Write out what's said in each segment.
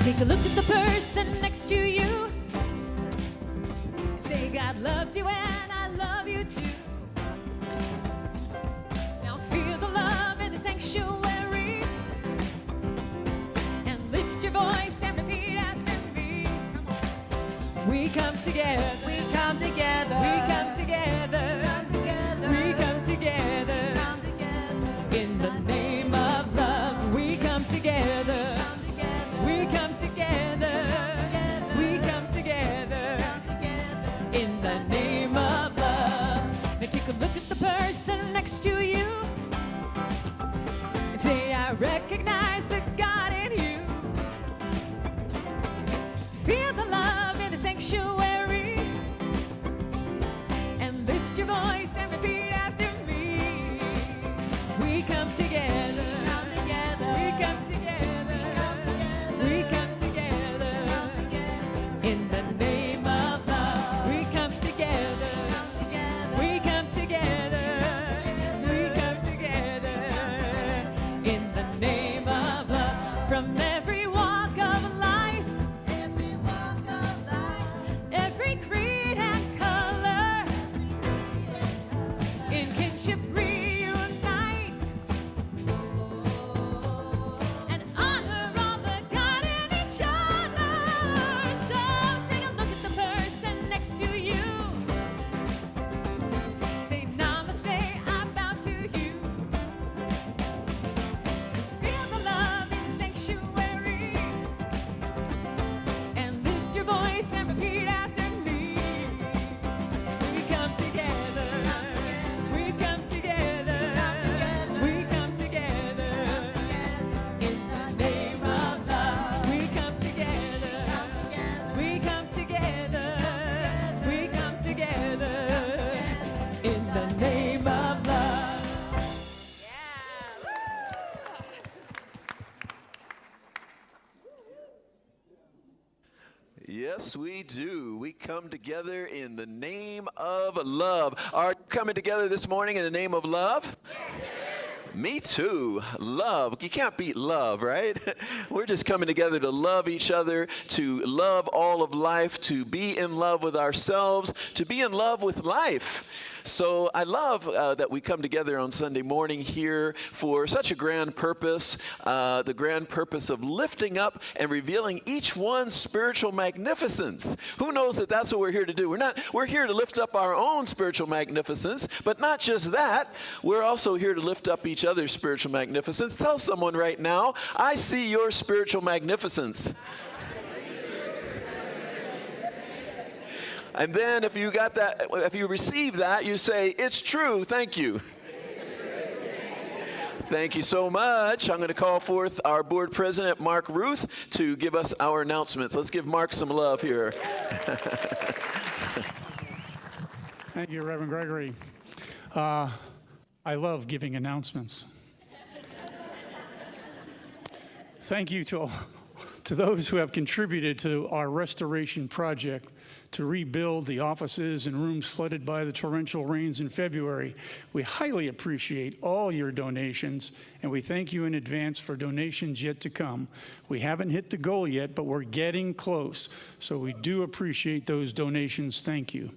Take a look at the person next to you. Say God loves you and I love you too. Now feel the love in the sanctuary and lift your voice and repeat after me. Come on. We come together. We come together. We come together. We come together. In the name of love, we come together. We come together. We come together. In the name of love. Now take a look at the person next to you and say, I recognize the God in you. Feel the love in the sanctuary and lift your voice and repeat after me. We come together. We come together. We come together. In the name of love. We come together. We come together. We come together. In the name of love. From every walk of life, every creed and color, in kinship reunite and honor all the God in each other. So take a look at the person next to you. Say namaste, I bow to you. Feel the love in the sanctuary and lift your voice and repeat after me. We come together. We come together. We come together. In the name of love. We come together. We come together. We come together. In the name of love. Yes, we do. We come together in the name of love. Are you coming together this morning in the name of love? Me too. Love. You can't beat love, right? We're just coming together to love each other, to love all of life, to be in love with ourselves, to be in love with life. So I love that we come together on Sunday morning here for such a grand purpose, the grand purpose of lifting up and revealing each one's spiritual magnificence. Who knows that that's what we're here to do? We're here to lift up our own spiritual magnificence, but not just that. We're also here to lift up each other's spiritual magnificence. Tell someone right now, I see your spiritual magnificence. And then if you got that, if you receive that, you say, it's true, thank you. Thank you so much. I'm going to call forth our board president, Mark Ruth, to give us our announcements. Let's give Mark some love here. Thank you, Reverend Gregory. I love giving announcements. Thank you to those who have contributed to our restoration project to rebuild the offices and rooms flooded by the torrential rains in February. We highly appreciate all your donations, and we thank you in advance for donations yet to come. We haven't hit the goal yet, but we're getting close, so we do appreciate those donations. Thank you.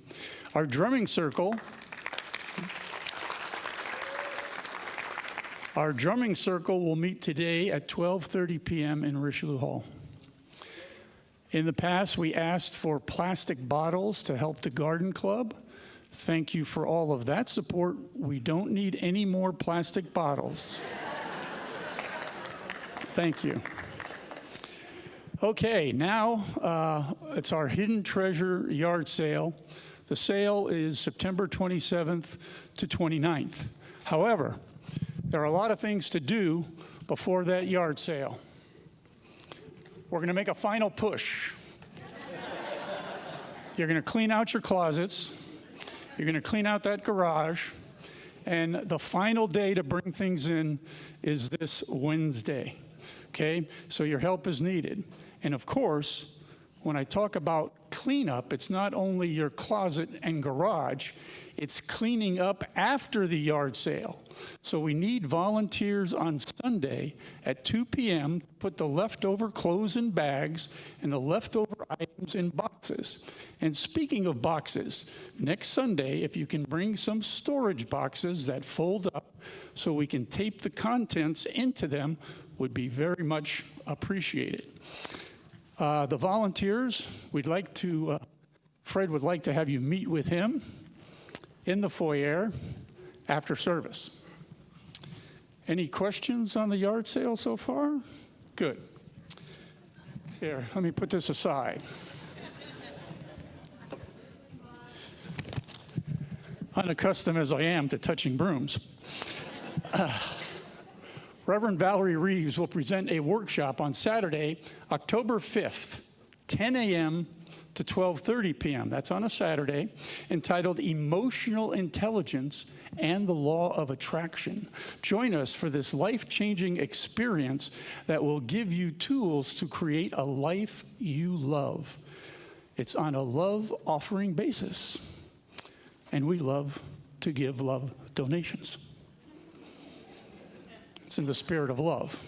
Our drumming circle will meet today at 12:30 p.m. in Richelieu Hall. In the past, we asked for plastic bottles to help the garden club. Thank you for all of that support. We don't need any more plastic bottles. Thank you. Okay, now it's our Hidden Treasure Yard Sale. The sale is September 27th to 29th. However, there are a lot of things to do before that yard sale. We're going to make a final push. You're going to clean out your closets. You're going to clean out that garage. And the final day to bring things in is this Wednesday. Okay? So your help is needed. And of course, when I talk about cleanup, it's not only your closet and garage, It's cleaning up after the yard sale. So we need volunteers on Sunday at 2 p.m. to put the leftover clothes in bags and the leftover items in boxes. And speaking of boxes, next Sunday, if you can bring some storage boxes that fold up so we can tape the contents into them, would be very much appreciated. The volunteers, Fred would like to have you meet with him in the foyer after service. Any questions on the yard sale so far? Good. Here, let me put this aside. Unaccustomed as I am to touching brooms. Reverend Valerie Reeves will present a workshop on Saturday, October 5th, 10 a.m. to 12:30 p.m. That's on a Saturday, entitled Emotional Intelligence and the Law of Attraction. Join us for this life-changing experience that will give you tools to create a life you love. It's on a love offering basis, and we love to give love donations. It's in the spirit of love.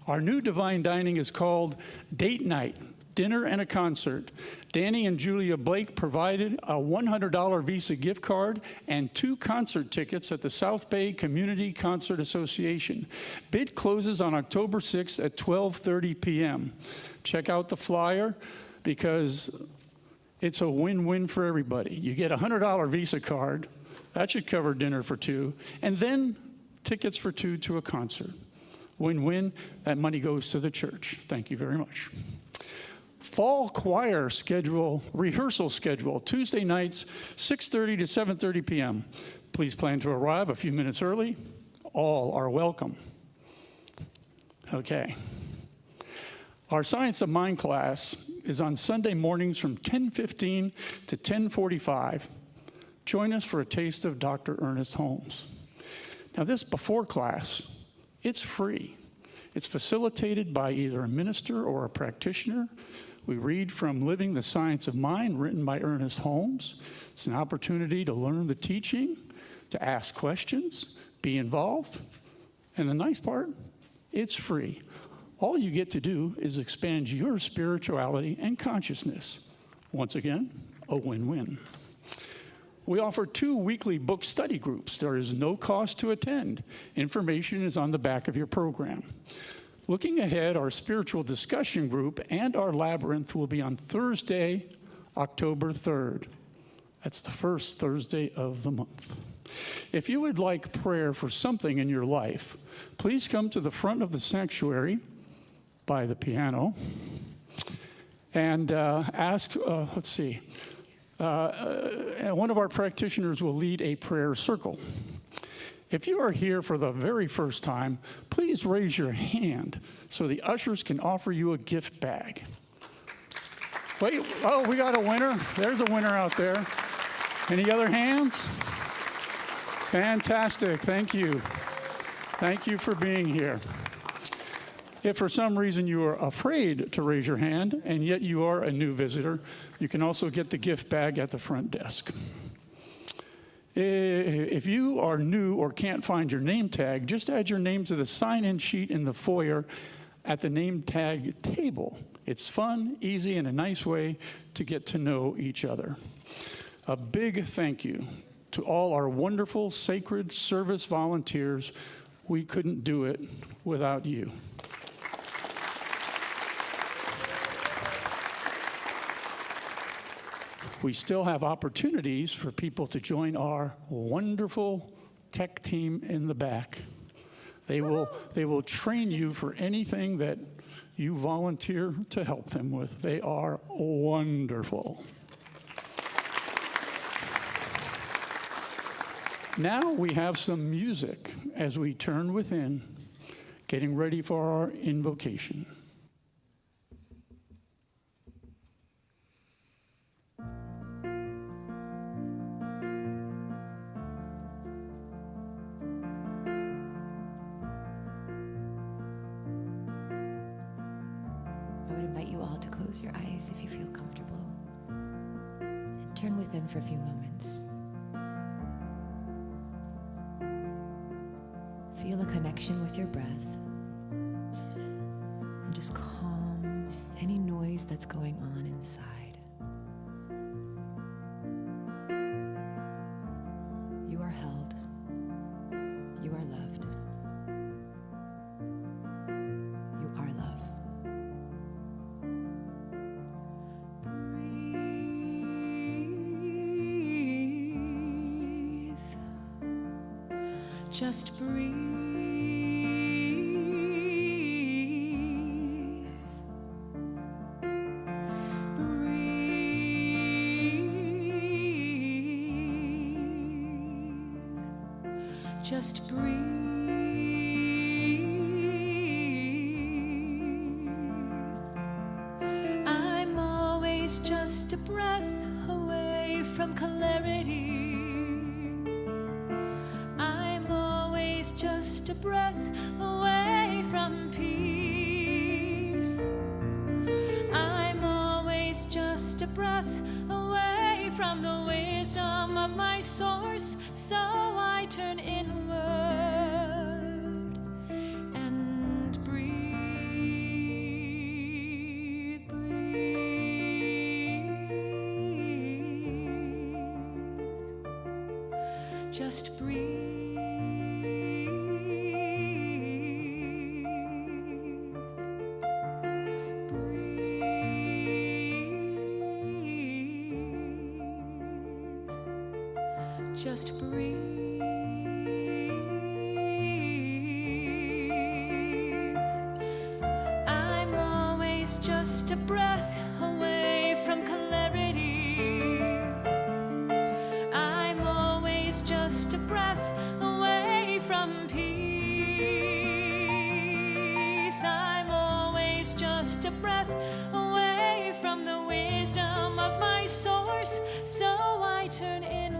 Our new divine dining is called Date Night, Dinner and a Concert. Danny and Julia Blake provided a $100 Visa gift card and 2 concert tickets at the South Bay Community Concert Association. Bid closes on October 6th at 12:30 p.m. Check out the flyer because it's a win-win for everybody. You get a $100 Visa card, that should cover dinner for 2, and then tickets for 2 to a concert. Win-win, that money goes to the church. Thank you very much. Fall choir rehearsal schedule, Tuesday nights, 6:30 to 7:30 p.m. Please plan to arrive a few minutes early. All are welcome. Okay. Our Science of Mind class is on Sunday mornings from 10:15 to 10:45. Join us for a taste of Dr. Ernest Holmes. Now, this before class, it's free. It's facilitated by either a minister or a practitioner. We read from Living the Science of Mind, written by Ernest Holmes. It's an opportunity to learn the teaching, to ask questions, be involved. And the nice part, it's free. All you get to do is expand your spirituality and consciousness. Once again, a win-win. We offer 2 weekly book study groups. There is no cost to attend. Information is on the back of your program. Looking ahead, our spiritual discussion group and our labyrinth will be on Thursday, October 3rd. That's the first Thursday of the month. If you would like prayer for something in your life, please come to the front of the sanctuary by the piano and ask, one of our practitioners will lead a prayer circle. If you are here for the very first time, please raise your hand so the ushers can offer you a gift bag. Wait, oh, we got a winner. There's a winner out there. Any other hands? Fantastic, thank you. Thank you for being here. If for some reason you are afraid to raise your hand and yet you are a new visitor, you can also get the gift bag at the front desk. If you are new or can't find your name tag, just add your name to the sign-in sheet in the foyer at the name tag table. It's fun, easy, and a nice way to get to know each other. A big thank you to all our wonderful sacred service volunteers. We couldn't do it without you. We still have opportunities for people to join our wonderful tech team in the back. They will train you for anything that you volunteer to help them with. They are wonderful. Now we have some music as we turn within, getting ready for our invocation. I would invite you all to close your eyes if you feel comfortable and turn within for a few moments. Feel a connection with your breath. And just calm any noise that's going on inside. You are held. You are loved. You are love. Breathe. Just breathe. Just breathe. I'm always just a breath away from clarity. I'm always just a breath away from peace. I'm always just a breath away from the wisdom of my source. So I turn inward and breathe, breathe. Just breathe. Just breathe. I'm always just a breath away from clarity. I'm always just a breath away from peace. I'm always just a breath away from the wisdom of my source. So I turn inward.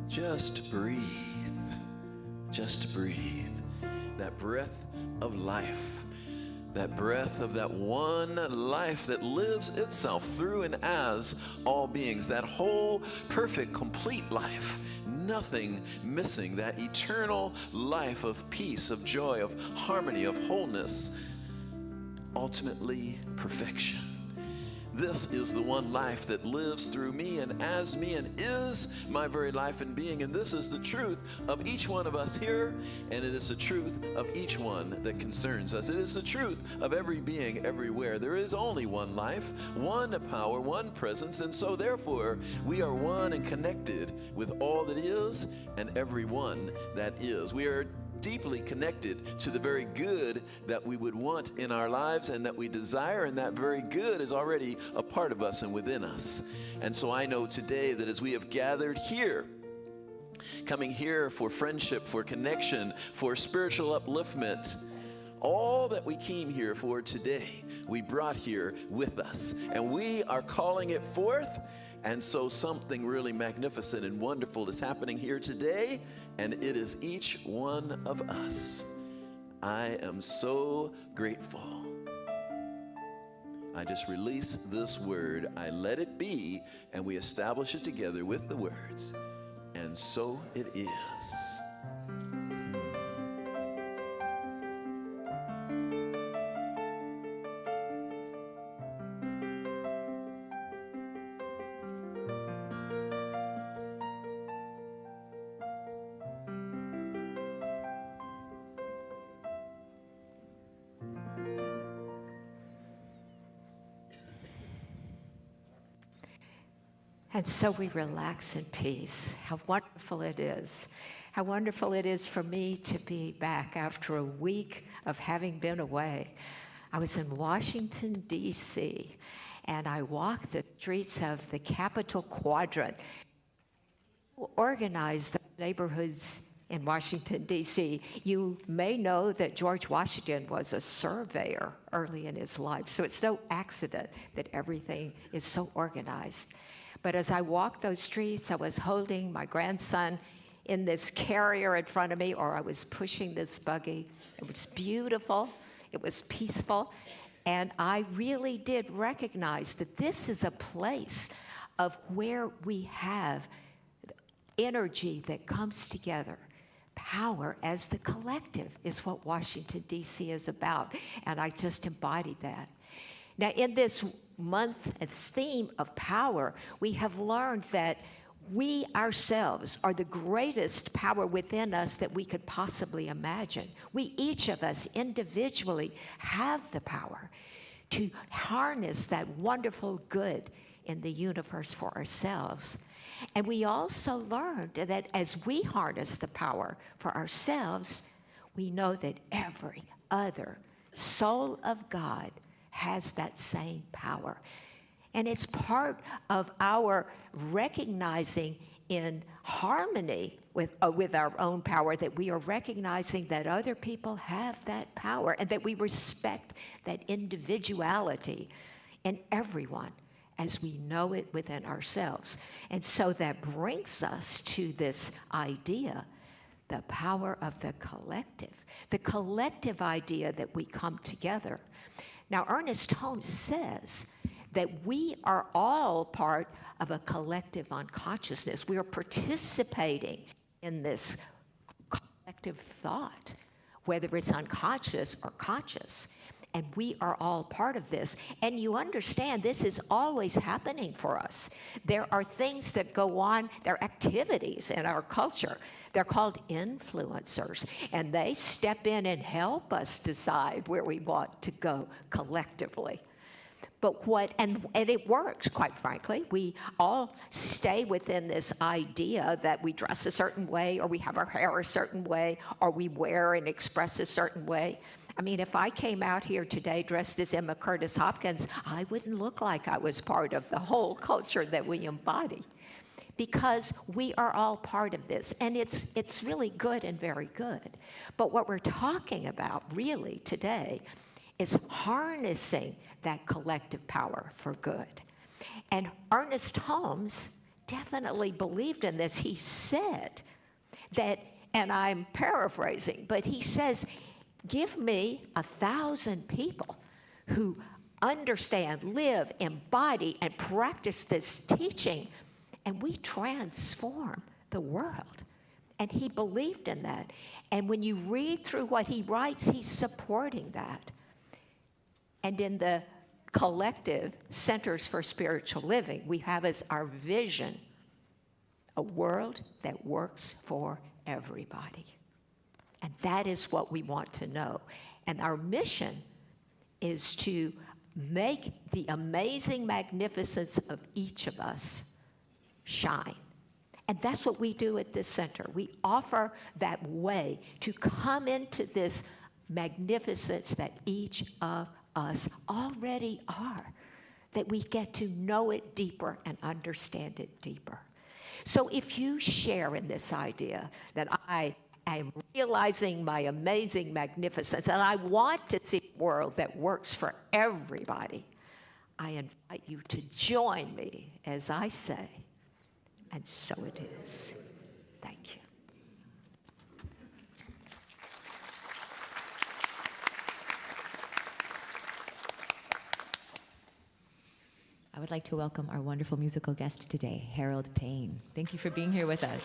Just breathe. Just breathe. That breath of life. That breath of that one life that lives itself through and as all beings. That whole, perfect, complete life. Nothing missing. That eternal life of peace, of joy, of harmony, of wholeness. Ultimately, perfection. This is the one life that lives through me and as me and is my very life and being. And this is the truth of each one of us here, and it is the truth of each one that concerns us. It is the truth of every being everywhere. There is only one life, one power, one presence, and so therefore we are one and connected with all that is and everyone that is. We are deeply connected to the very good that we would want in our lives and that we desire, and that very good is already a part of us and within us. And so I know today that as we have gathered here, coming here for friendship, for connection, for spiritual upliftment, all that we came here for today, we brought here with us, and we are calling it forth. And so something really magnificent and wonderful is happening here today, and it is each one of us. I am so grateful. I just release this word. I let it be, and we establish it together with the words. And so it is. And so we relax in peace. How wonderful it is. How wonderful it is for me to be back after a week of having been away. I was in Washington, D.C., and I walked the streets of the Capital Quadrant, organized the neighborhoods in Washington, D.C. You may know that George Washington was a surveyor early in his life, so it's no accident that everything is so organized. But as I walked those streets, I was holding my grandson in this carrier in front of me, or I was pushing this buggy. It was beautiful. It was peaceful. And I really did recognize that this is a place of where we have energy that comes together. Power as the collective is what Washington, D.C. is about. And I just embodied that. Now, in this month, this theme of power, we have learned that we ourselves are the greatest power within us that we could possibly imagine. We, each of us individually, have the power to harness that wonderful good in the universe for ourselves. And we also learned that as we harness the power for ourselves, we know that every other soul of God has that same power. And it's part of our recognizing in harmony with our own power, that we are recognizing that other people have that power and that we respect that individuality in everyone as we know it within ourselves. And so that brings us to this idea, the power of the collective idea that we come together. Now, Ernest Holmes says that we are all part of a collective unconsciousness. We are participating in this collective thought, whether it's unconscious or conscious. And we are all part of this. And you understand this is always happening for us. There are things that go on, there are activities in our culture. They're called influencers. And they step in and help us decide where we want to go collectively. But and it works, quite frankly. We all stay within this idea that we dress a certain way, or we have our hair a certain way, or we wear and express a certain way. I mean, if I came out here today dressed as Emma Curtis Hopkins, I wouldn't look like I was part of the whole culture that we embody, because we are all part of this. And it's really good and very good. But what we're talking about really today is harnessing that collective power for good. And Ernest Holmes definitely believed in this. He said that, and I'm paraphrasing, but he says, give me 1,000 people who understand, live, embody, and practice this teaching, and we transform the world. And he believed in that. And when you read through what he writes, he's supporting that. And in the collective Centers for Spiritual Living, we have as our vision a world that works for everybody. And that is what we want to know. And our mission is to make the amazing magnificence of each of us shine. And that's what we do at this center. We offer that way to come into this magnificence that each of us already are, that we get to know it deeper and understand it deeper. So if you share in this idea that I am realizing my amazing magnificence and I want to see a world that works for everybody, I invite you to join me as I say, and so it is. Thank you. I would like to welcome our wonderful musical guest today, Harold Payne. Thank you for being here with us.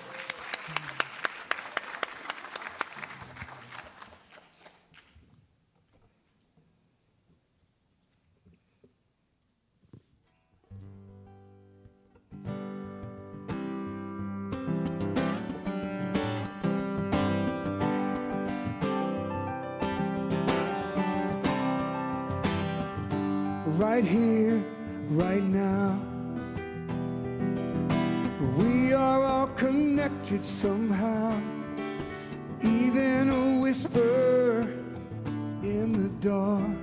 Right here, right now, we are all connected somehow. Even a whisper in the dark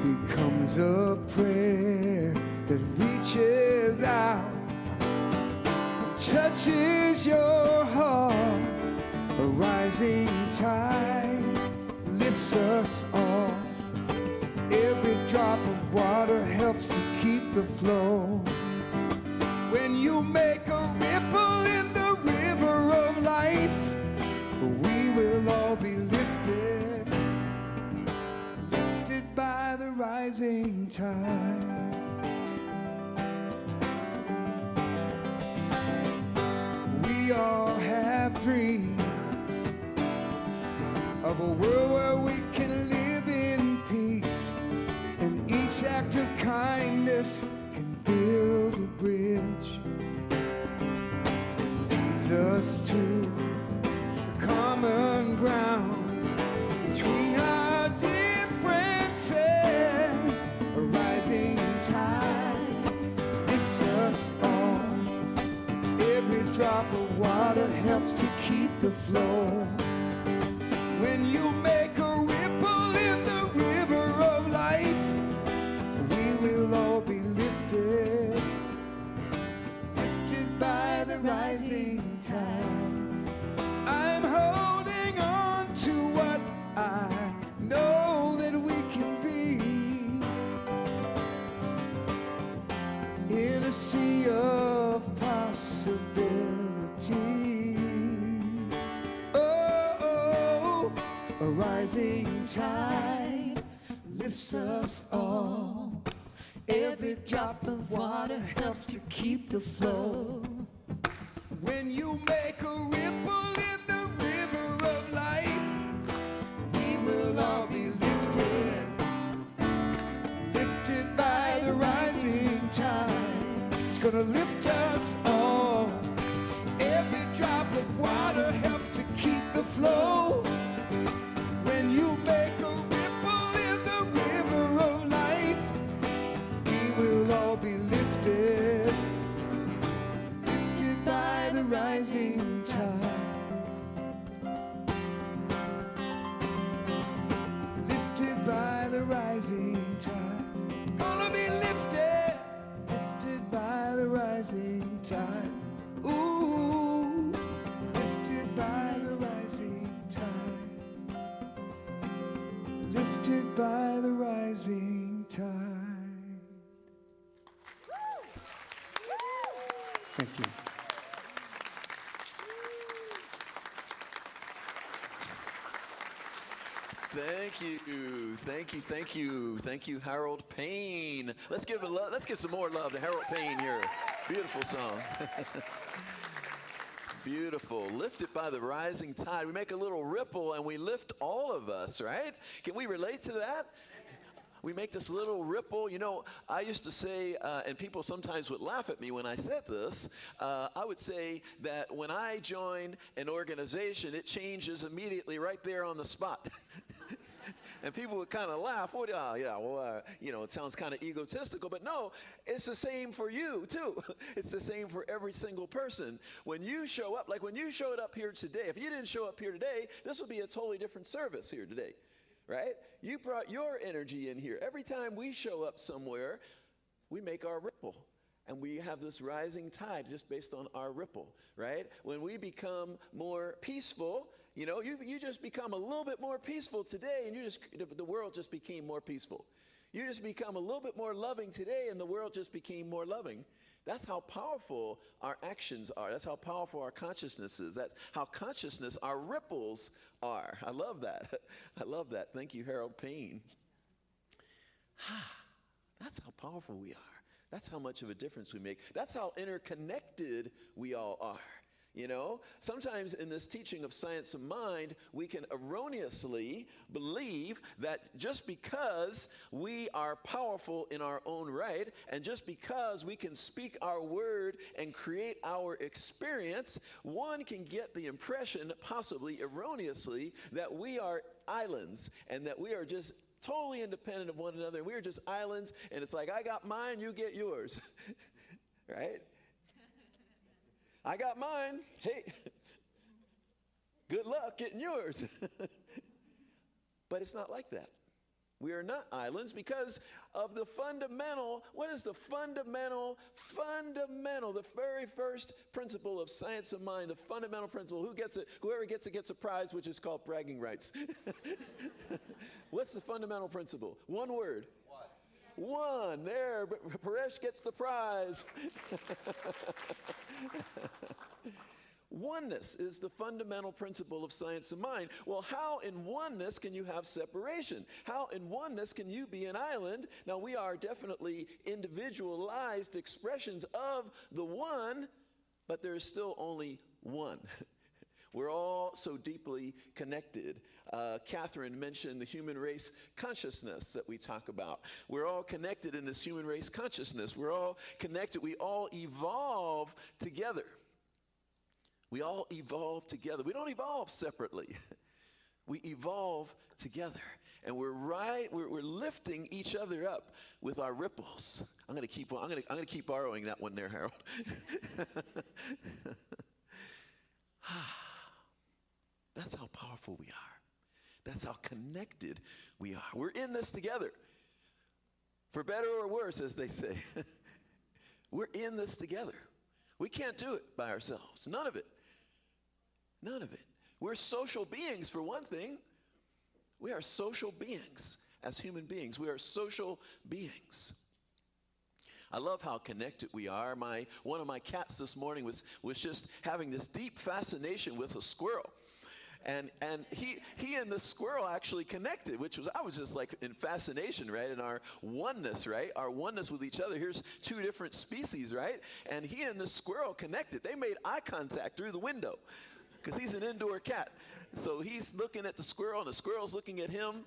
becomes a prayer that reaches out, touches your heart. A rising tide lifts us all. Every drop of water helps to keep the flow. tide. We all have dreams of a world where we can live in peace, and each act of kindness can build a bridge that leads us to the common ground between our differences. A rising tide lifts us all. Every drop of water helps to keep the flow. When you make a ripple in the river of life, we will all be lifted, lifted by the rising tide. I'm holding on to what I know that we can be in a sea of possibility. Oh, a rising tide lifts us all. Every drop of water helps to keep the flow. When you make a ripple in the river of life, we will all be lifted, lifted by the rising tide. It's gonna lift us all. Every drop of water helps to keep the flow. When you make a ripple in the river of life, we will all be lifted, lifted by the rising tide. Lifted by the rising tide. Gonna be lifted, lifted by the rising tide. Ooh, lifted by the rising tide. Lifted by the rising tide. Thank you. Thank you, thank you, thank you, thank you, Harold Payne. Let's give some more love to Harold Payne here. Beautiful song. Beautiful. Lifted by the rising tide. We make a little ripple and we lift all of us, right? Can we relate to that? We make this little ripple. You know, I used to say, and people sometimes would laugh at me when I said this, I would say that when I join an organization, it changes immediately right there on the spot. And people would kind of laugh. You know, it sounds kind of egotistical, but no, it's the same for you too. It's the same for every single person. When you show up, like when you showed up here today, if you didn't show up here today, this would be a totally different service here today, right? You brought your energy in here. Every time we show up somewhere, we make our ripple. And we have this rising tide just based on our ripple, right? When we become more peaceful, you know, you just become a little bit more peaceful today, and the world just became more peaceful. You just become a little bit more loving today, and the world just became more loving. That's how powerful our actions are. That's how powerful our consciousness is. That's how consciousness, our ripples are. I love that. I love that. Thank you, Harold Payne. That's how powerful we are. That's how much of a difference we make. That's how interconnected we all are. You know, sometimes in this teaching of science of mind, we can erroneously believe that just because we are powerful in our own right, and just because we can speak our word and create our experience, one can get the impression, possibly erroneously, that we are islands and that we are just totally independent of one another. We are just islands, and it's like, I got mine, you get yours, right? I got mine. Hey, good luck getting yours. But it's not like that. We are not islands because of the fundamental, what is the fundamental, the very first principle of science of mind, the fundamental principle, whoever gets it gets a prize, which is called bragging rights. What's the fundamental principle? One word. One. There, Paresh gets the prize. Oneness is the fundamental principle of science of mind. Well, how in oneness can you have separation? How in oneness can you be an island? Now, we are definitely individualized expressions of the one, but there is still only one. We're all so deeply connected. Catherine mentioned the human race consciousness that we talk about. We're all connected in this human race consciousness. We're all connected. We all evolve together. We all evolve together. We don't evolve separately. We evolve together. And we're lifting each other up with our ripples. I'm going to keep borrowing that one there, Harold. That's how powerful we are. That's how connected we are. We're in this together. For better or worse, as they say. We're in this together. We can't do it by ourselves. None of it. None of it. We're social beings, for one thing. We are social beings as human beings. We are social beings. I love how connected we are. One of my cats this morning was just having this deep fascination with a squirrel. And he and the squirrel actually connected, I was just like in fascination, right? In our oneness, right? Our oneness with each other. Here's two different species, right? And he and the squirrel connected. They made eye contact through the window because he's an indoor cat. So he's looking at the squirrel and the squirrel's looking at him.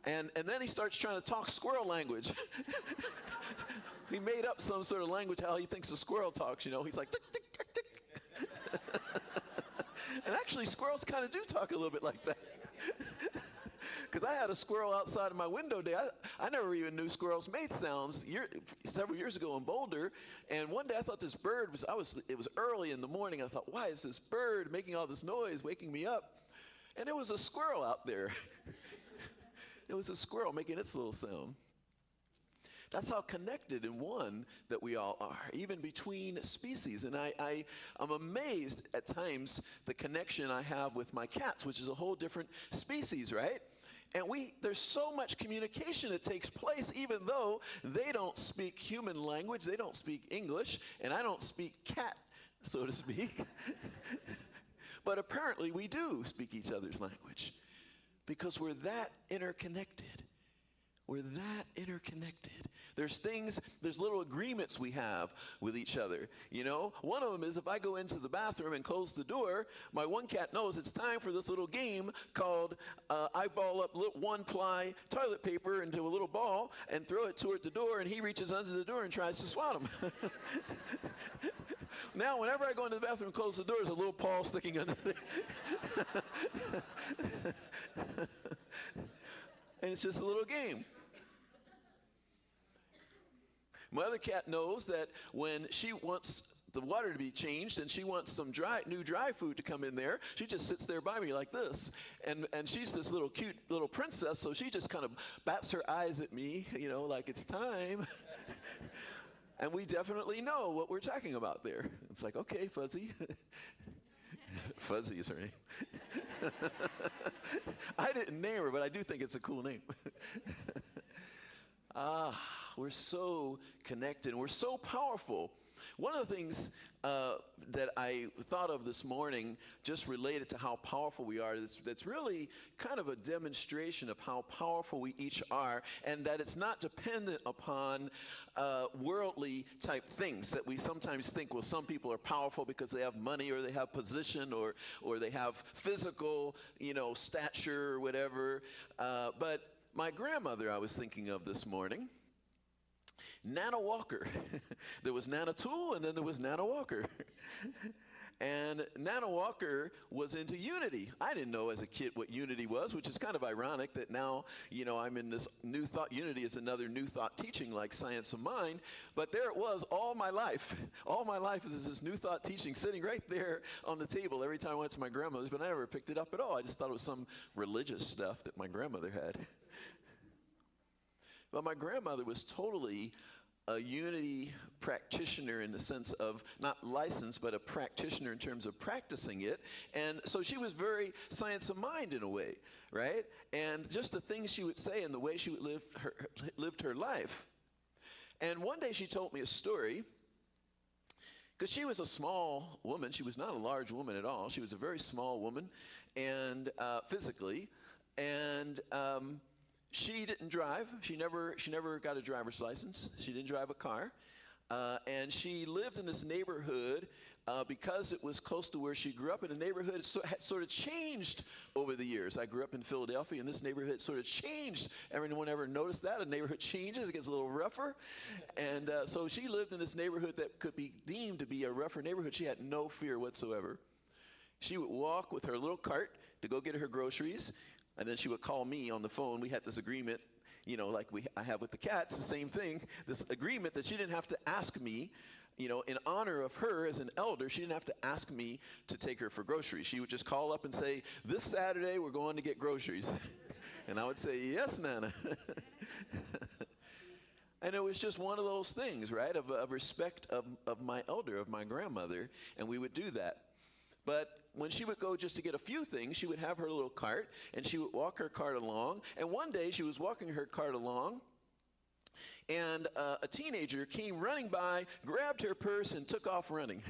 And then he starts trying to talk squirrel language. He made up some sort of language how he thinks a squirrel talks, you know. He's like, tick, tick, tick, tick. And actually, squirrels kind of do talk a little bit like that. Because I had a squirrel outside of my window today. I never even knew squirrels made sounds several years ago in Boulder. And one day I thought this bird it was early in the morning. I thought, why is this bird making all this noise, waking me up? And it was a squirrel out there. It was a squirrel making its little sound. That's how connected and one that we all are, even between species. And I'm amazed at times the connection I have with my cats, which is a whole different species, right? And there's so much communication that takes place, even though they don't speak human language, they don't speak English, and I don't speak cat, so to speak. But apparently we do speak each other's language because we're that interconnected. We're that interconnected. There's little agreements we have with each other. You know, one of them is if I go into the bathroom and close the door, my one cat knows it's time for this little game called I ball up one-ply toilet paper into a little ball and throw it toward the door, and he reaches under the door and tries to swat him. Now, whenever I go into the bathroom and close the door, there's a little paw sticking under there. And it's just a little game. My other cat knows that when she wants the water to be changed and she wants some new dry food to come in there, she just sits there by me like this. And she's this little cute little princess, so she just kind of bats her eyes at me, you know, like it's time. And we definitely know what we're talking about there. It's like, okay, Fuzzy. Fuzzy is her name. I didn't name her, but I do think it's a cool name. We're so connected. We're so powerful. One of the things that I thought of this morning, just related to how powerful we are, that's really kind of a demonstration of how powerful we each are, and that it's not dependent upon worldly type things that we sometimes think, well, some people are powerful because they have money or they have position or they have physical, stature or whatever. But my grandmother I was thinking of this morning, Nana Walker. There was Nana Toole, and then there was Nana Walker. And Nana Walker was into unity. I didn't know as a kid what unity was, which is kind of ironic that now, I'm in this new thought. Unity is another new thought teaching like science of mind. But there it was all my life. All my life is this new thought teaching sitting right there on the table every time I went to my grandmother's, but I never picked it up at all. I just thought it was some religious stuff that my grandmother had. But my grandmother was totally a unity practitioner in the sense of not licensed, but a practitioner in terms of practicing it. And so she was very science of mind in a way, right? And just the things she would say and the way she would lived her life. And one day she told me a story because she was a small woman. She was not a large woman at all. She was a very small woman, and physically, and she didn't drive. She never got a driver's license. She didn't drive a car, and she lived in this neighborhood because it was close to where she grew up. And the neighborhood had sort of changed over the years. I grew up in Philadelphia, and this neighborhood sort of changed. Everyone ever noticed that? A neighborhood changes, it gets a little rougher. And so she lived in this neighborhood that could be deemed to be a rougher neighborhood. She had no fear whatsoever. She would walk with her little cart to go get her groceries, and then she would call me on the phone. We had this agreement, you know, like I have with the cats, the same thing, this agreement that she didn't have to ask me, you know, in honor of her as an elder. She didn't have to ask me to take her for groceries. She would just call up and say, this Saturday we're going to get groceries. And I would say, yes, Nana. And it was just one of those things, right, of respect of my elder, of my grandmother, and we would do that. But when she would go just to get a few things, she would have her little cart, and she would walk her cart along. And one day she was walking her cart along, and a teenager came running by, grabbed her purse, and took off running.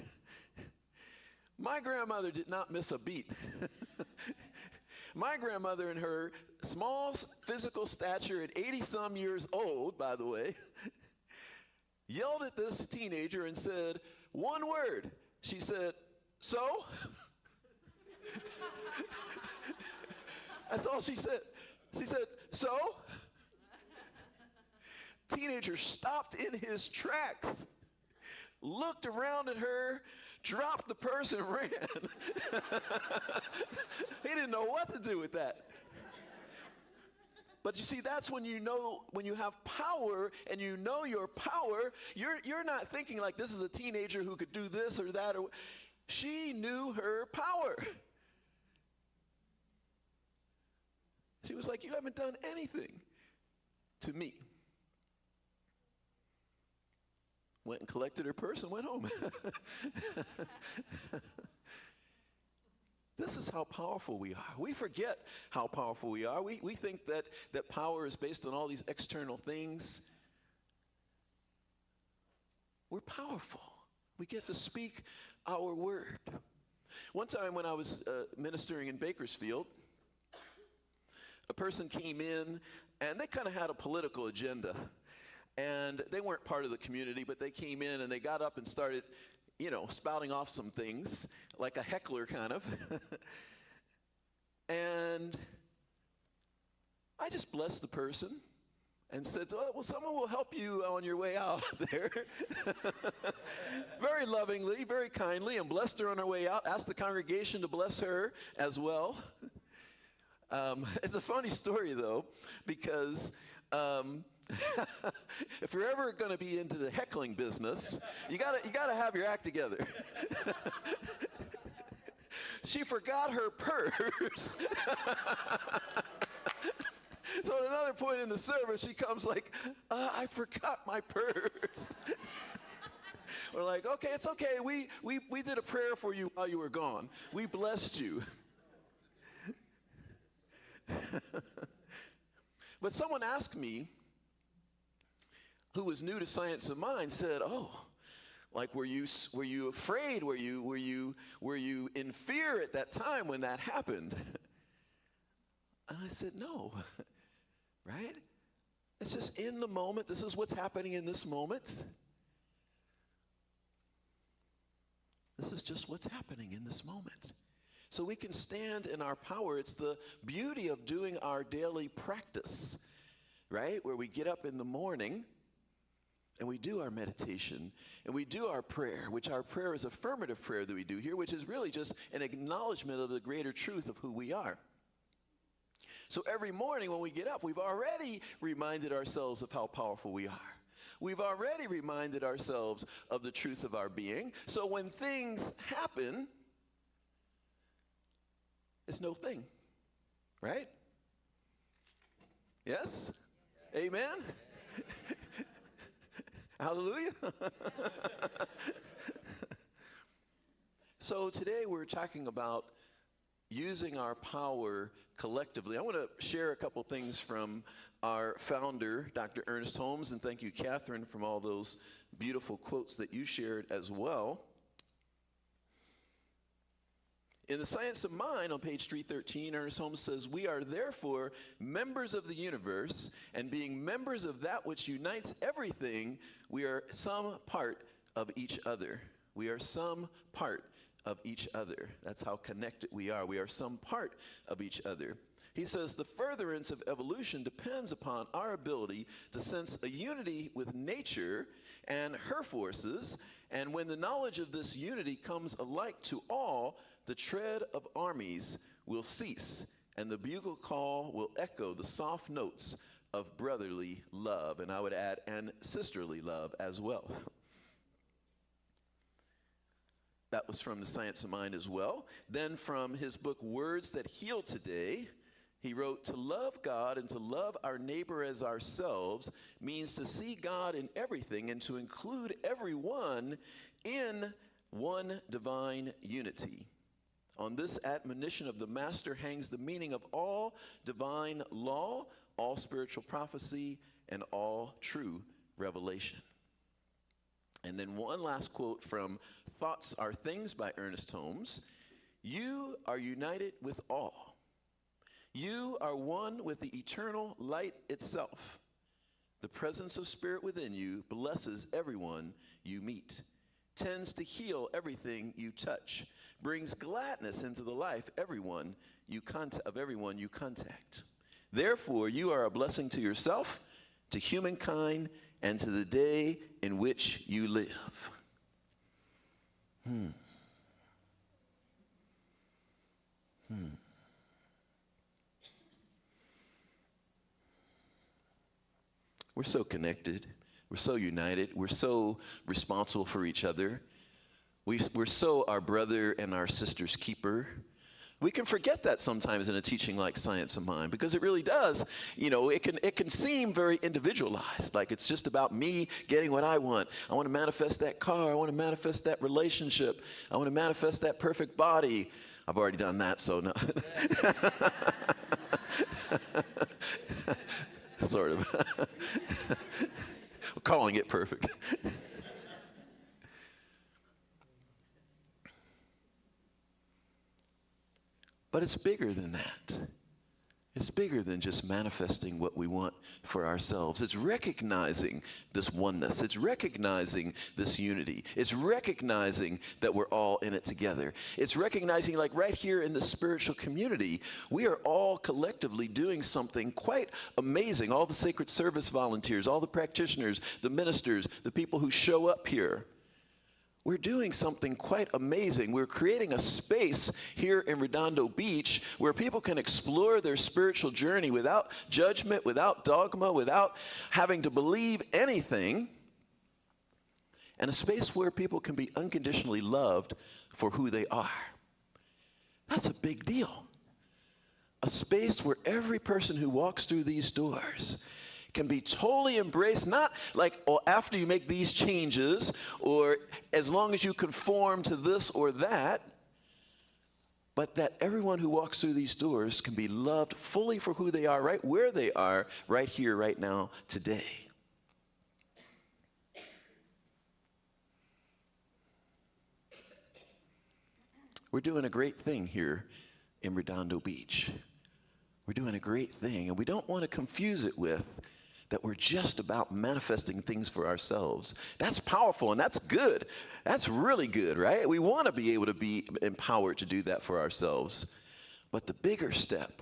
My grandmother did not miss a beat. My grandmother, in her small physical stature at 80-some years old, by the way, yelled at this teenager and said one word. She said, "So?" That's all she said. She said, "So?" Teenager stopped in his tracks, looked around at her, dropped the purse, and ran. He didn't know what to do with that. But you see, that's when you know, when you have power and you know your power, you're not thinking like this is a teenager who could do this or that. She knew her power. She was like, you haven't done anything to me. Went and collected her purse and went home. This is how powerful we are. We forget how powerful we are. We think that power is based on all these external things. We're powerful. We get to speak our word. One time when I was ministering in Bakersfield, a person came in and they kind of had a political agenda. And they weren't part of the community, but they came in and they got up and started, you know, spouting off some things, like a heckler kind of. And I just blessed the person and said, oh, well, someone will help you on your way out there. Very lovingly, very kindly, and blessed her on her way out. Asked the congregation to bless her as well. It's a funny story, though, because if you're ever going to be into the heckling business, you gotta have your act together. She forgot her purse. So at another point in the service, she comes like, I forgot my purse. We're like, okay, it's okay. We did a prayer for you while you were gone. We blessed you. But someone asked me, who was new to Science of Mind, said, oh, like, were you afraid? Were you in fear at that time when that happened? And I said, no, right? It's just in the moment. This is what's happening in this moment. This is just what's happening in this moment. So we can stand in our power. It's the beauty of doing our daily practice, right? Where we get up in the morning and we do our meditation, and we do our prayer, which our prayer is affirmative prayer that we do here, which is really just an acknowledgement of the greater truth of who we are. So every morning when we get up, we've already reminded ourselves of how powerful we are. We've already reminded ourselves of the truth of our being. So when things happen, it's no thing, right? Yes? Amen? Hallelujah. So today we're talking about using our power collectively. I want to share a couple things from our founder, Dr. Ernest Holmes, and thank you, Catherine, for all those beautiful quotes that you shared as well. In The Science of Mind on page 313, Ernest Holmes says, we are therefore members of the universe, and being members of that which unites everything, we are some part of each other. We are some part of each other. That's how connected we are. We are some part of each other. He says the furtherance of evolution depends upon our ability to sense a unity with nature and her forces, and when the knowledge of this unity comes alike to all, the tread of armies will cease, and the bugle call will echo the soft notes of brotherly love, and I would add, and sisterly love as well. That was from The Science of Mind as well. Then from his book, Words That Heal Today, he wrote, to love God and to love our neighbor as ourselves means to see God in everything and to include everyone in one divine unity. On this admonition of the Master hangs the meaning of all divine law, all spiritual prophecy, and all true revelation. And then one last quote from Thoughts Are Things by Ernest Holmes. You are united with all. You are one with the eternal light itself. The presence of spirit within you blesses everyone you meet, tends to heal everything you touch, brings gladness into the life of everyone you contact. Therefore, you are a blessing to yourself, to humankind, and to the day in which you live. We're so connected. We're so united. We're so responsible for each other. We're so our brother and our sister's keeper. We can forget that sometimes in a teaching like Science of Mind, because it really does, it can seem very individualized, like it's just about me getting what I want. I want to manifest that car. I want to manifest that relationship. I want to manifest that perfect body. I've already done that, so no. Sort of. Calling it perfect. But it's bigger than that. It's bigger than just manifesting what we want for ourselves. It's recognizing this oneness. It's recognizing this unity. It's recognizing that we're all in it together. It's recognizing, like right here in the spiritual community, we are all collectively doing something quite amazing. All the sacred service volunteers, all the practitioners, the ministers, the people who show up here. We're doing something quite amazing. We're creating a space here in Redondo Beach where people can explore their spiritual journey without judgment, without dogma, without having to believe anything. And a space where people can be unconditionally loved for who they are. That's a big deal. A space where every person who walks through these doors can be totally embraced, not like, oh, after you make these changes, or as long as you conform to this or that, but that everyone who walks through these doors can be loved fully for who they are, right where they are, right here, right now, today. We're doing a great thing here in Redondo Beach. We're doing a great thing, and we don't want to confuse it with that we're just about manifesting things for ourselves. That's powerful, and that's good. That's really good, right? We want to be able to be empowered to do that for ourselves. But the bigger step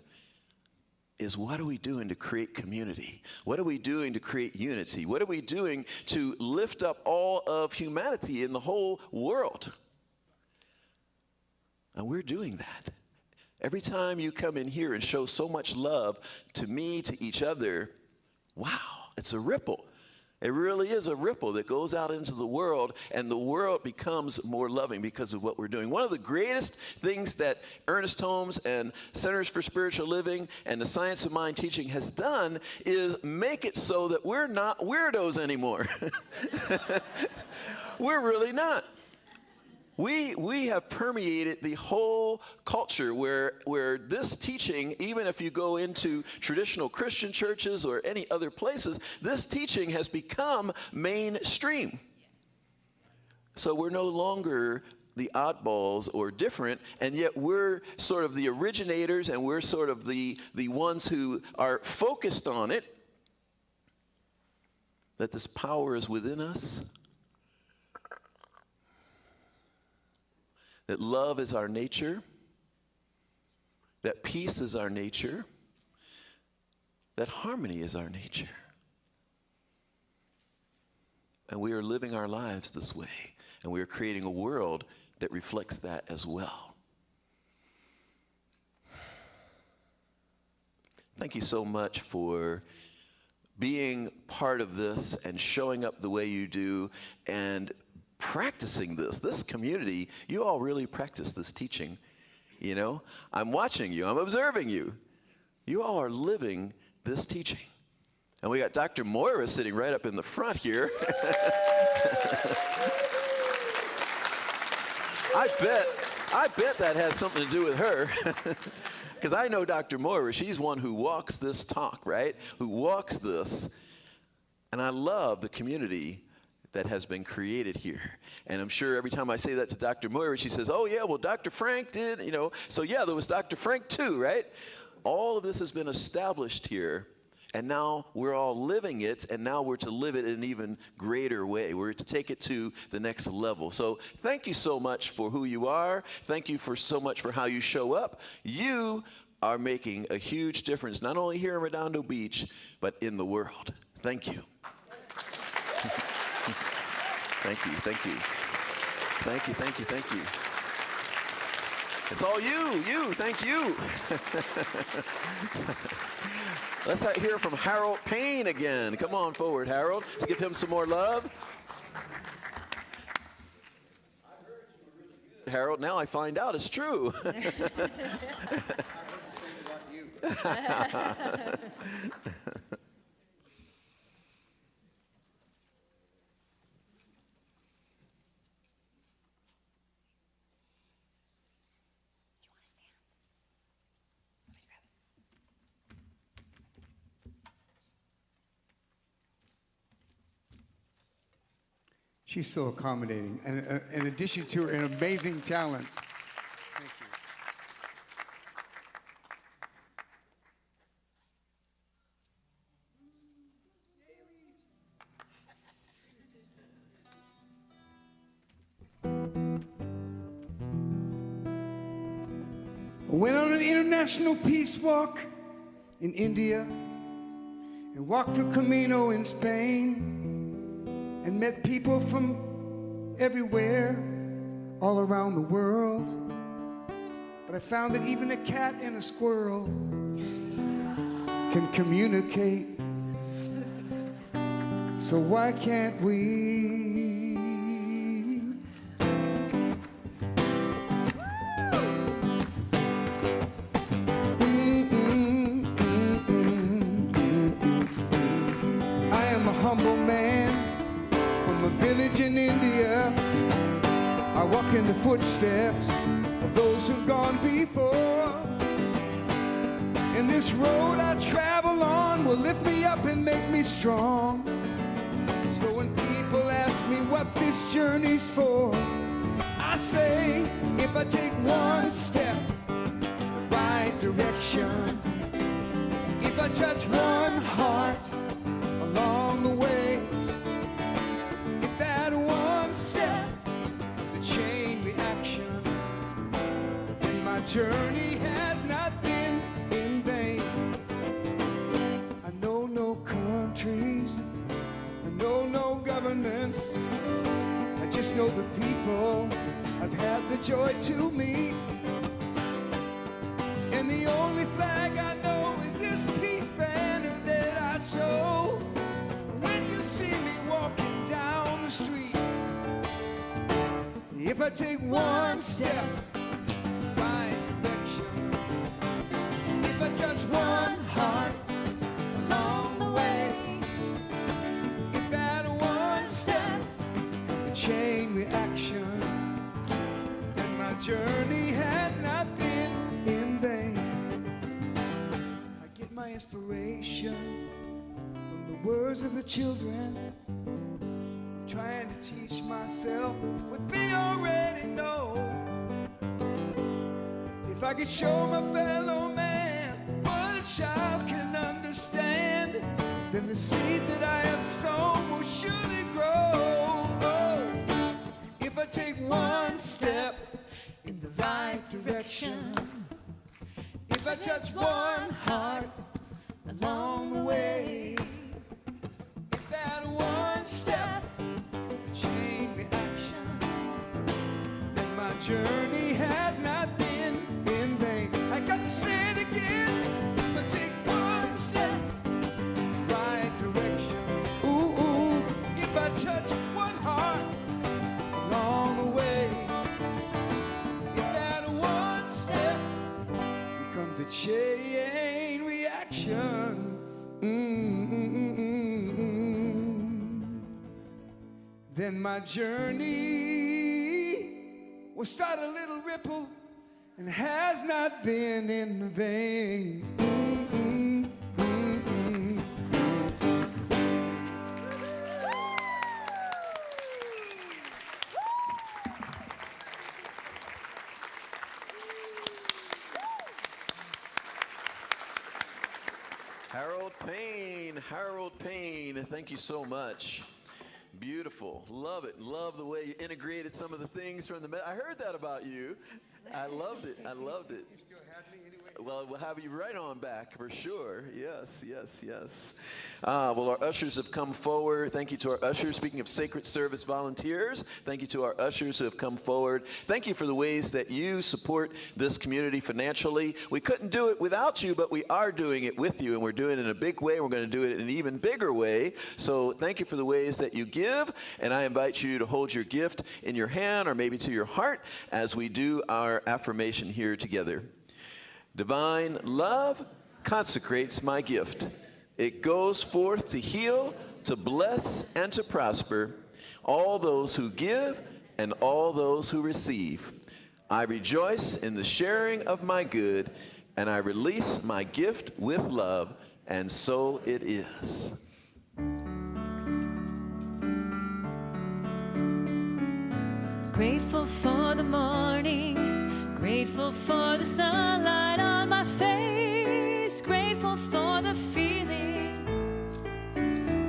is, what are we doing to create community? What are we doing to create unity? What are we doing to lift up all of humanity in the whole world? And we're doing that. Every time you come in here and show so much love to me, to each other, wow, it's a ripple. It really is a ripple that goes out into the world, and the world becomes more loving because of what we're doing. One of the greatest things that Ernest Holmes and Centers for Spiritual Living and the Science of Mind teaching has done is make it so that we're not weirdos anymore. We're really not. We have permeated the whole culture where this teaching, even if you go into traditional Christian churches or any other places, this teaching has become mainstream. So we're no longer the oddballs or different, and yet we're sort of the originators and we're sort of the ones who are focused on it, that this power is within us, that love is our nature, that peace is our nature, that harmony is our nature. And we are living our lives this way, and we are creating a world that reflects that as well. Thank you so much for being part of this and showing up the way you do and practicing this. This community, you all really practice this teaching. You know, I'm watching you, I'm observing you. You all are living this teaching. And we got Dr. Moira sitting right up in the front here. I bet that has something to do with her. Because I know Dr. Moira, she's one who walks this talk, right? Who walks this. And I love the community that has been created here. And I'm sure every time I say that to Dr. Moira, she says, oh yeah, well, Dr. Frank did, you know. So yeah, there was Dr. Frank too, right? All of this has been established here. And now we're all living it, and now we're to live it in an even greater way. We're to take it to the next level. So thank you so much for who you are. Thank you for so much for how you show up. You are making a huge difference, not only here in Redondo Beach, but in the world. Thank you. Thank you, thank you. Thank you, thank you, thank you. It's all you, thank you. Let's hear from Harold Payne again. Come on forward, Harold. Let's give him some more love. Harold, now I find out it's true. She's so accommodating, and in addition to her, an amazing talent. Thank you. I went on an international peace walk in India and walked the Camino in Spain. And met people from everywhere, all around the world. But I found that even a cat and a squirrel can communicate. So why can't we? I am a humble man from a village in India. I walk in the footsteps of those who've gone before. And this road I travel on will lift me up and make me strong. So when people ask me what this journey's for, I say, if I take one step the right direction, if I touch one heart along the way, that one step, the chain reaction, and my journey has not been in vain. I know no countries, I know no governments, I just know the people I've had the joy to meet. And the only flag I know is this peace banner that I show when you see me walking down the street. If I take one step right direction, if I touch one heart along the way, if that one step, the chain reaction, then my journey has not been in vain. I get my inspiration from the words of the children, trying to teach myself what they already know. If I could show my fellow man what a child can understand, then the seeds that I have sown will surely grow. Oh, if I take one step in the right direction, if I touch one heart along the way, if that one step chain reaction, then my journey has not been in vain. I got to say it again. If I take one step right direction, ooh, ooh, if I touch one heart along the way, if that one step becomes a chain reaction, then my journey will start a little ripple and has not been in vain. Harold Payne, thank you so much. Beautiful. Love it. Love the way you integrated some of the things from the... I heard that about you. I loved it. I loved it. You still have me anyway? Well, we'll have you right on back for sure. Yes, yes, yes. Well, our ushers have come forward. Thank you to our ushers. Speaking of sacred service volunteers, thank you to our ushers who have come forward. Thank you for the ways that you support this community financially. We couldn't do it without you, but we are doing it with you, and we're doing it in a big way. We're going to do it in an even bigger way. So thank you for the ways that you give, and I invite you to hold your gift in your hand or maybe to your heart as we do our affirmation here together. Divine love consecrates my gift. It goes forth to heal, to bless, and to prosper all those who give and all those who receive. I rejoice in the sharing of my good, and I release my gift with love, and so it is. Grateful for the morning, grateful for the sunlight on my face, grateful for the feeling,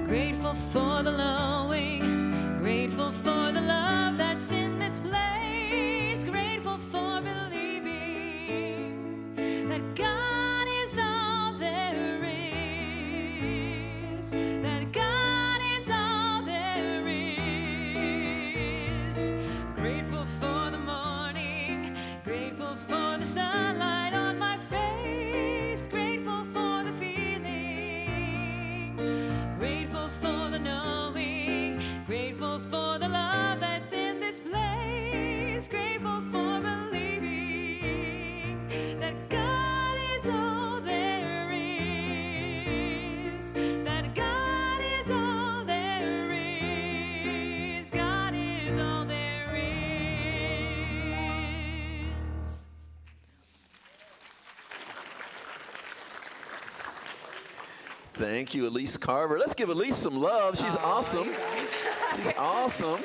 grateful for the knowing, grateful for the love that's in this place, grateful for believing that God is all there is, that God is all there is. Grateful for the morning, grateful for the sunlight on my face, grateful for the feeling, grateful for the knowing, grateful for the love that's in this place, grateful for believing that God is all there is, that God is all there is, God is all there is. Thank you, Elise Carver. Let's give Elise some love. She's awesome. She's awesome.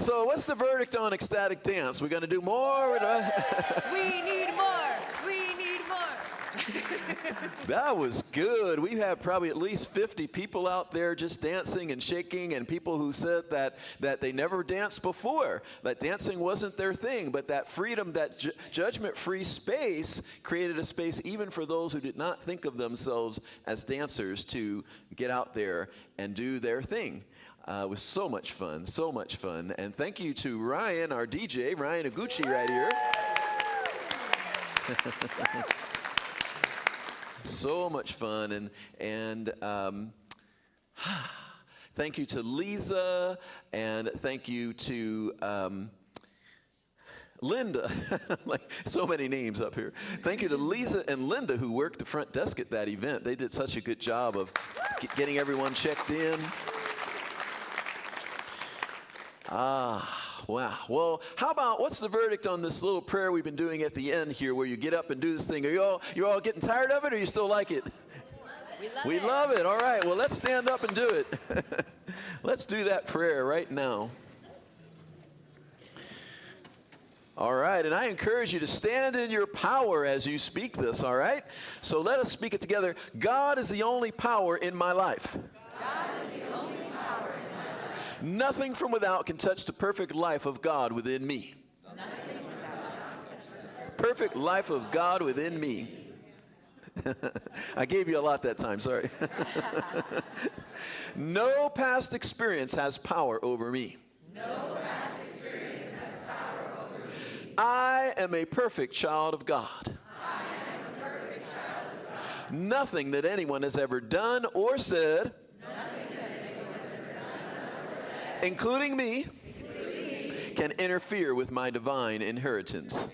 So what's the verdict on ecstatic dance? We're going to do more? We need more. We need more. That was good. We had probably at least 50 people out there just dancing and shaking, and people who said that they never danced before, that dancing wasn't their thing, but that freedom, that judgment-free space created a space even for those who did not think of themselves as dancers to get out there and do their thing. It was so much fun, so much fun. And thank you to Ryan, our DJ, Ryan Oguchi right here. So much fun, and thank you to Lisa, and thank you to Linda. Like so many names up here. Thank you to Lisa and Linda who worked the front desk at that event. They did such a good job of getting everyone checked in. Wow. Well, how about, what's the verdict on this little prayer we've been doing at the end here where you get up and do this thing? Are you all getting tired of it, or you still like it? We love it. All right. Well, let's stand up and do it. Let's do that prayer right now. All right, and I encourage you to stand in your power as you speak this, all right? So let us speak it together. God is the only power in my life. God is the only power in my life. Nothing from without can touch the perfect life of God within me. Perfect life of God within me. I gave you a lot that time, sorry. No past experience has power over me. No past experience has power over me. I am a perfect child of God. I am a perfect child of God. Nothing that anyone has ever done or said, including me, can interfere with my divine inheritance.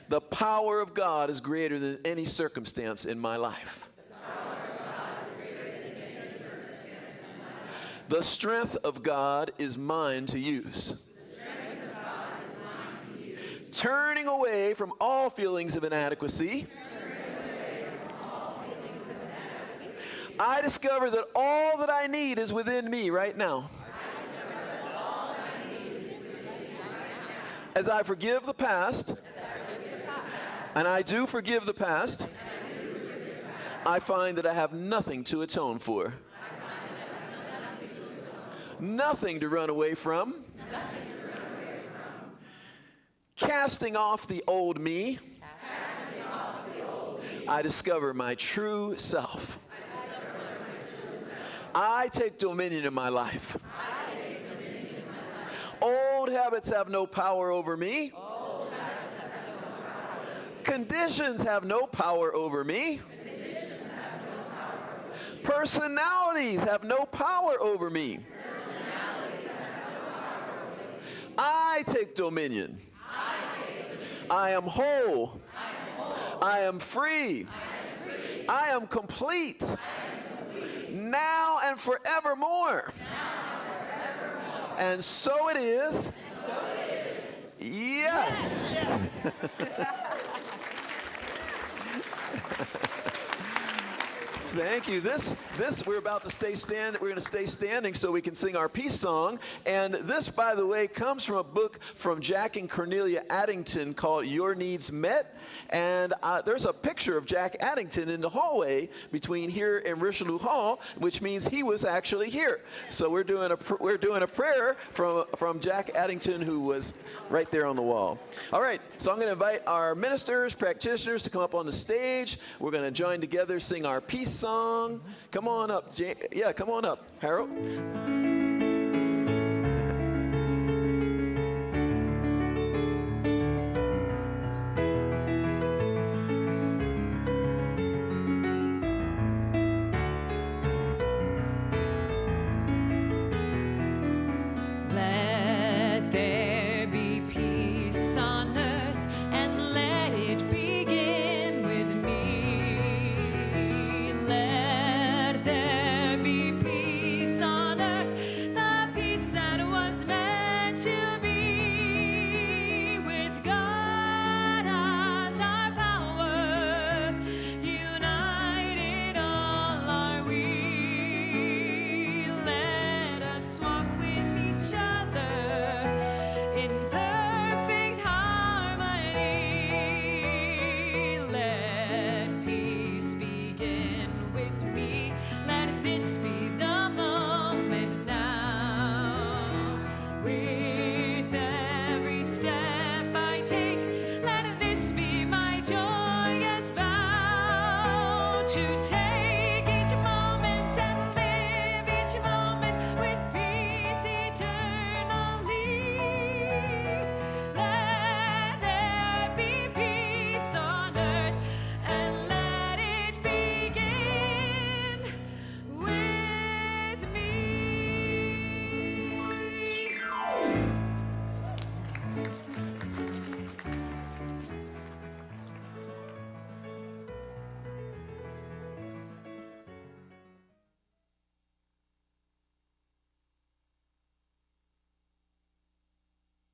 The power of God is greater than any circumstance in my life. The strength of God is mine to use. Turning away from all feelings of inadequacy, I discover that all that I need is within me right now. As I forgive the past, and I do forgive the past, I find that I have nothing to atone for. Nothing to run away from. Casting off the old me, I discover my true self. I take dominion in my life. Old habits have no power over me. Conditions have no power over me. Personalities have no power over me. I take dominion. I am whole. I am free. I am complete. Now and forevermore. And so it is. Yes. Thank you. This we're about to stay standing. We're going to stay standing so we can sing our peace song. And this, by the way, comes from a book from Jack and Cornelia Addington called Your Needs Met. And there's a picture of Jack Addington in the hallway between here and Richelieu Hall, which means he was actually here. So we're doing a prayer from Jack Addington, who was right there on the wall. All right. So I'm going to invite our ministers, practitioners to come up on the stage. We're going to join together, sing our peace song. Come on up. Yeah, come on up, Harold.